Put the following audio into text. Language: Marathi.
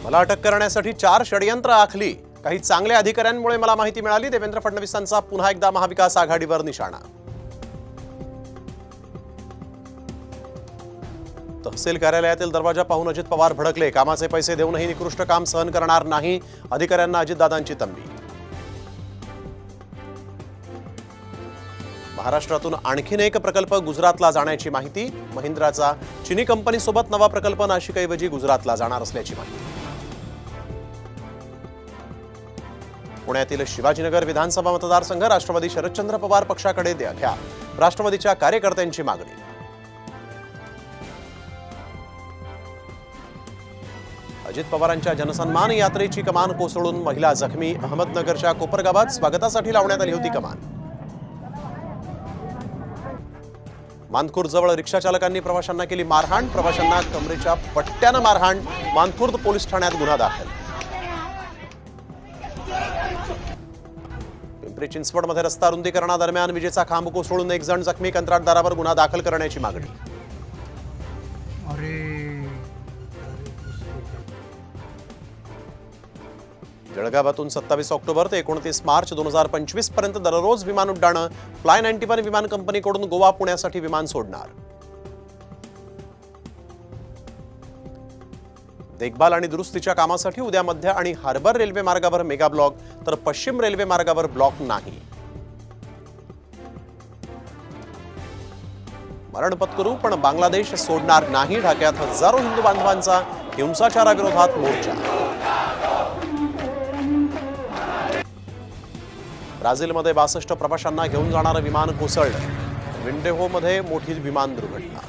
मला अटक करण्यासाठी 4 षडयंत्र आखली। काही चांगल्या अधिकाऱ्यांमुळे मला माहिती मिळाली। देवेंद्र फडणवीसांचा पुन्हा एकदा महाविकास आघाडीवर निशाणा। तहसील कार्यालयातील दरवाजा पाहून अजित पवार भडकले। कामाचे पैसे देऊनही निकृष्ट काम सहन करणार नाही। अधिकाऱ्यांना अजितदादांची तंबी। महाराष्ट्रातून आणखीन एक प्रकल्प गुजरातला जाण्याची माहिती। महिंद्राचा चीनी कंपनीसोबत नवा प्रकल्प नाशिकऐवजी गुजरातला जाणार असल्याची माहिती। पुण्यातील शिवाजीनगर विधानसभा मतदारसंघ राष्ट्रवादी शरदचंद्र पवार पक्षाकडे द्या। राष्ट्रवादीच्या कार्यकर्त्यांची मागणी। अजित पवारांच्या जनसन्मान यात्रेची कमान कोसळून महिला जखमी। अहमदनगरच्या कोपरगावात स्वागतासाठी लावण्यात आली होती कमान। मानखुर्दजवळ रिक्षा चालकांनी प्रवाशांना केली मारहाण। प्रवाशांना कमरेच्या पट्ट्याने मारहाण। मानखुर्द पोलीस ठाण्यात गुन्हा दाखल। पिंपरी चिंचवडमध्ये रस्ता रुंदीकरणादरम्यान विजेचा खांब कोसळून 1 जण जखमी। कंत्राटदारावर गुन्हा दाखल करण्याची मागणी। जळगावातून 27 ऑक्टोबर ते 29 मार्च 2025 पर्यंत दररोज विमान उड्डाणं। फ्लाय 91 विमान कंपनीकडून गोवा पुण्यासाठी विमान सोडणार। देखभाल आणि दुरुस्तीच्या कामासाठी उद्या मध्य आणि हार्बर रेल्वे मार्गावर मेगा ब्लॉक, तर पश्चिम रेल्वे मार्गावर ब्लॉक नाही। मरण पत्करू पण बांगलादेश सोडणार नाही। ढाक्यात हजारो हिंदू बांधवांचा हिंसाचाराविरोधात मोर्चा। ब्राझीलमध्ये 62 प्रवाशांना घेऊन जाणारं विमान कोसळलं। विंडेहोमध्ये मोठी विमान दुर्घटना।